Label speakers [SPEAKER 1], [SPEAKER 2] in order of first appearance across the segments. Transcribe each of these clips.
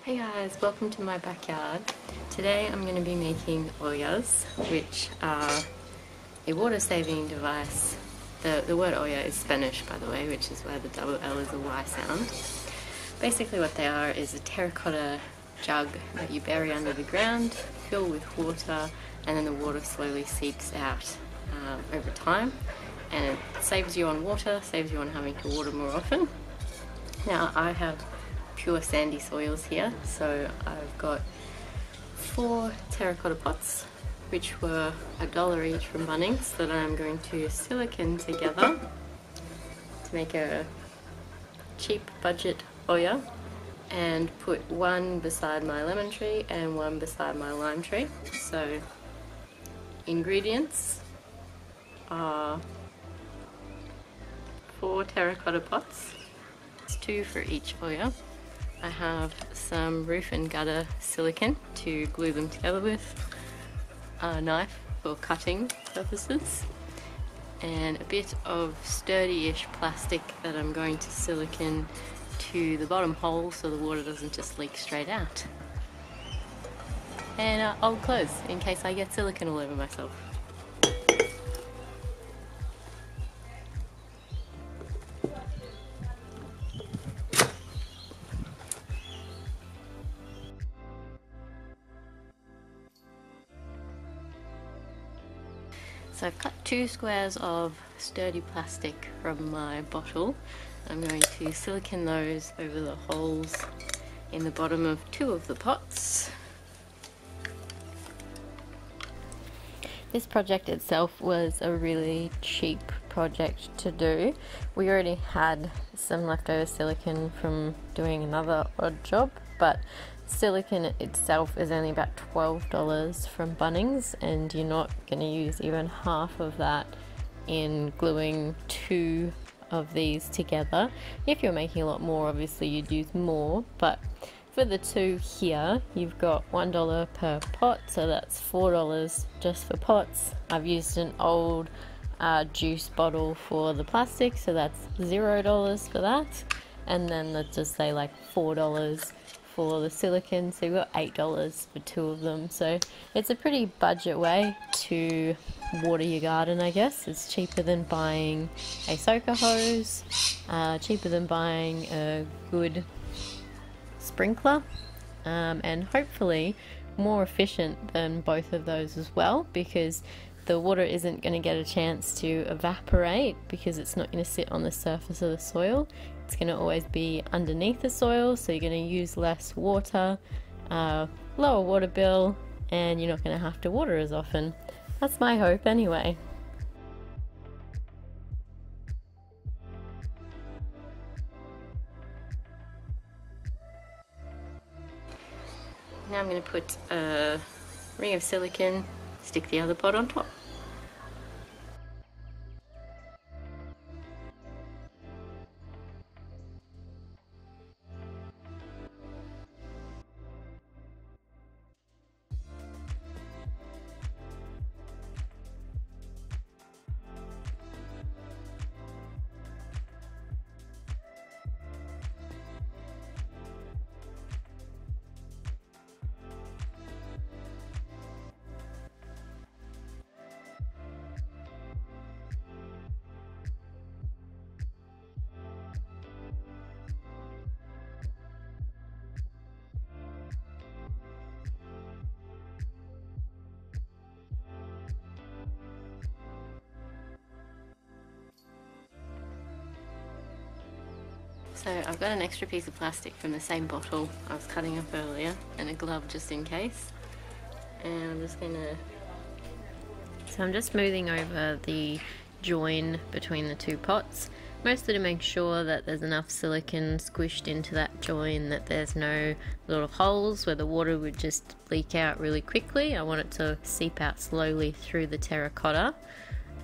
[SPEAKER 1] Hey guys, welcome to my backyard. Today I'm going to be making ollas, which are a water saving device. The word olla is Spanish, by the way, which is why the double L is a Y sound. Basically what they are is a terracotta jug that you bury under the ground, fill with water, and then the water slowly seeps out over time. And it saves you on water, saves you on having to water more often. Now I have pure sandy soils here, so I've got 4 terracotta pots which were $1 each from Bunnings that I'm going to silicone together to make a cheap budget olla, and put one beside my lemon tree and one beside my lime tree. So ingredients are 4 terracotta pots, 2 for each olla. I have some roof and gutter silicone to glue them together with, a knife for cutting purposes, and a bit of sturdy-ish plastic that I'm going to silicone to the bottom hole so the water doesn't just leak straight out. And old clothes in case I get silicone all over myself. So I've cut 2 squares of sturdy plastic from my bottle. I'm going to silicone those over the holes in the bottom of 2 of the pots. This project itself was a really cheap project to do. We already had some leftover silicone from doing another odd job, but silicone itself is only about $12 from Bunnings, and you're not going to use even half of that in gluing 2 of these together. If you're making a lot more, obviously you'd use more, but for the 2 here, you've got $1 per pot, so that's $4 just for pots. I've used an old juice bottle for the plastic, so that's $0 for that, and then let's just say like $4 for the silicone, so you've got $8 for 2 of them. So it's a pretty budget way to water your garden, I guess. It's cheaper than buying a soaker hose, cheaper than buying a good sprinkler, and hopefully more efficient than both of those as well, because the water isn't going to get a chance to evaporate because it's not going to sit on the surface of the soil. It's going to always be underneath the soil, so you're going to use less water, lower water bill, and you're not going to have to water as often. That's my hope anyway. Now I'm going to put a ring of silicone, stick the other pot on top. So I've got an extra piece of plastic from the same bottle I was cutting up earlier, and a glove just in case. And I'm just gonna... So I'm just smoothing over the join between the 2 pots, mostly to make sure that there's enough silicone squished into that join that there's no little holes where the water would just leak out really quickly. I want it to seep out slowly through the terracotta.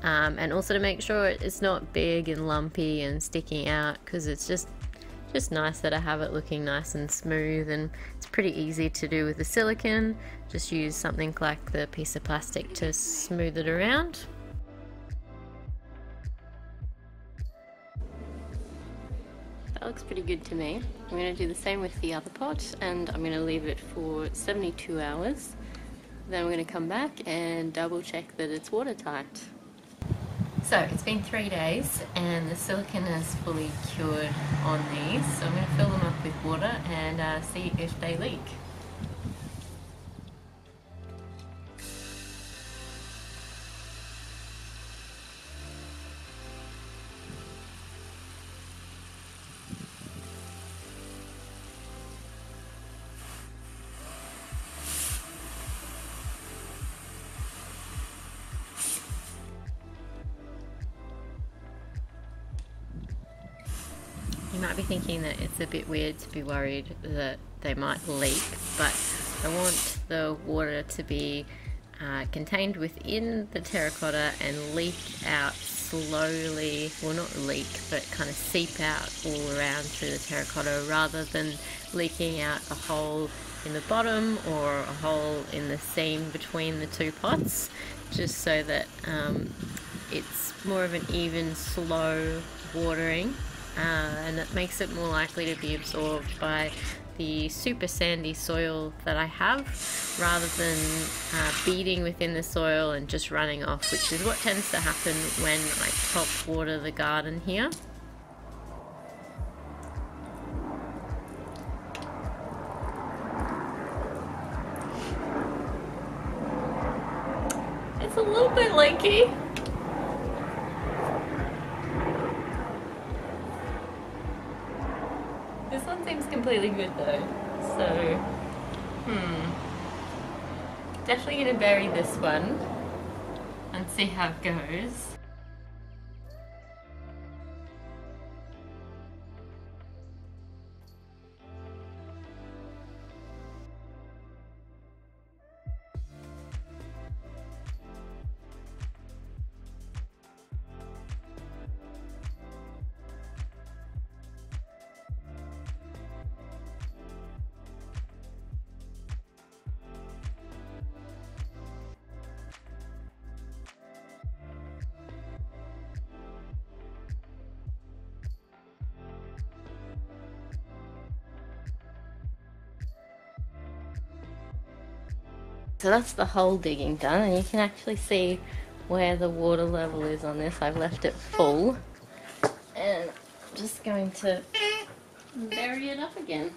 [SPEAKER 1] And also to make sure it's not big and lumpy and sticking out, because it's just nice that I have it looking nice and smooth, and it's pretty easy to do with the silicone. Just use something like the piece of plastic to smooth it around. That looks pretty good to me. I'm going to do the same with the other pot, and I'm going to leave it for 72 hours. Then we're going to come back and double check that it's watertight. So it's been 3 days and the silicone has fully cured on these, so I'm going to fill them up with water and see if they leak. You might be thinking that it's a bit weird to be worried that they might leak, but I want the water to be contained within the terracotta and leak out slowly, well not leak, but kind of seep out all around through the terracotta rather than leaking out a hole in the bottom or a hole in the seam between the two pots, just so that it's more of an even, slow watering. And it makes it more likely to be absorbed by the super sandy soil that I have, rather than beading within the soil and just running off, which is what tends to happen when I top water the garden here. It's a little bit leaky. This one seems completely good though, so definitely gonna bury this one and see how it goes. So that's the hole digging done, and you can actually see where the water level is on this. I've left it full, and I'm just going to bury it up again.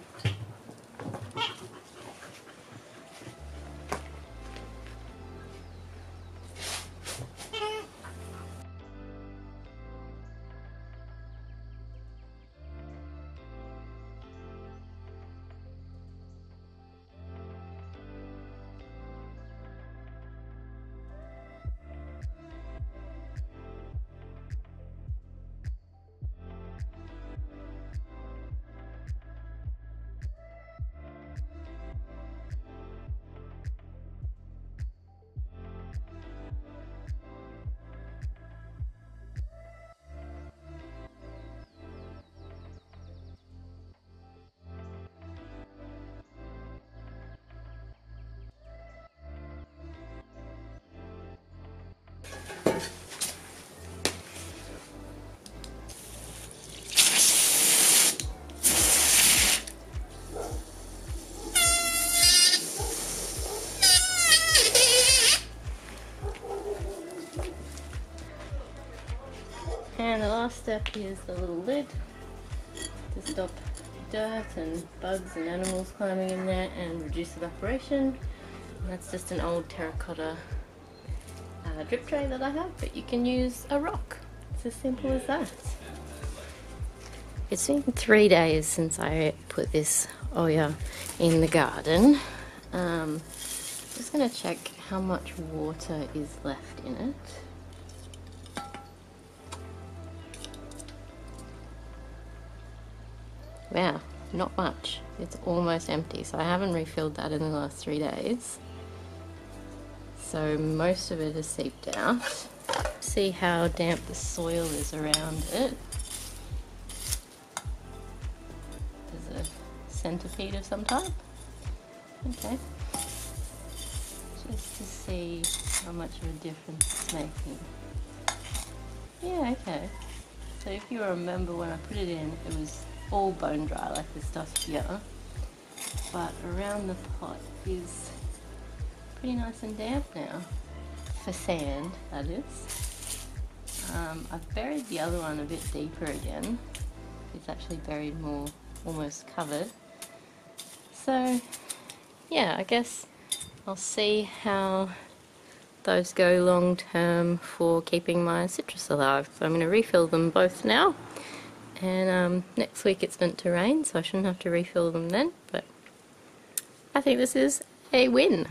[SPEAKER 1] And the last step is the little lid to stop dirt and bugs and animals climbing in there and reduce evaporation. And that's just an old terracotta drip tray that I have, but you can use a rock. It's as simple as that. It's been 3 days since I put this Oya in the garden. Just going to check how much water is left in it. Wow, not much. It's almost empty, so I haven't refilled that in the last 3 days. So most of it has seeped out. See how damp the soil is around it. There's a centipede of some type. Okay. Just to see how much of a difference it's making. Yeah, okay. So if you remember when I put it in, it was all bone dry like this stuff here, but around the pot is pretty nice and damp now, for sand that is. I've buried the other one a bit deeper again. It's actually buried more, almost covered. So yeah, I guess I'll see how those go long term for keeping my citrus alive. So I'm going to refill them both now, and next week it's meant to rain, so I shouldn't have to refill them then, but I think this is a win.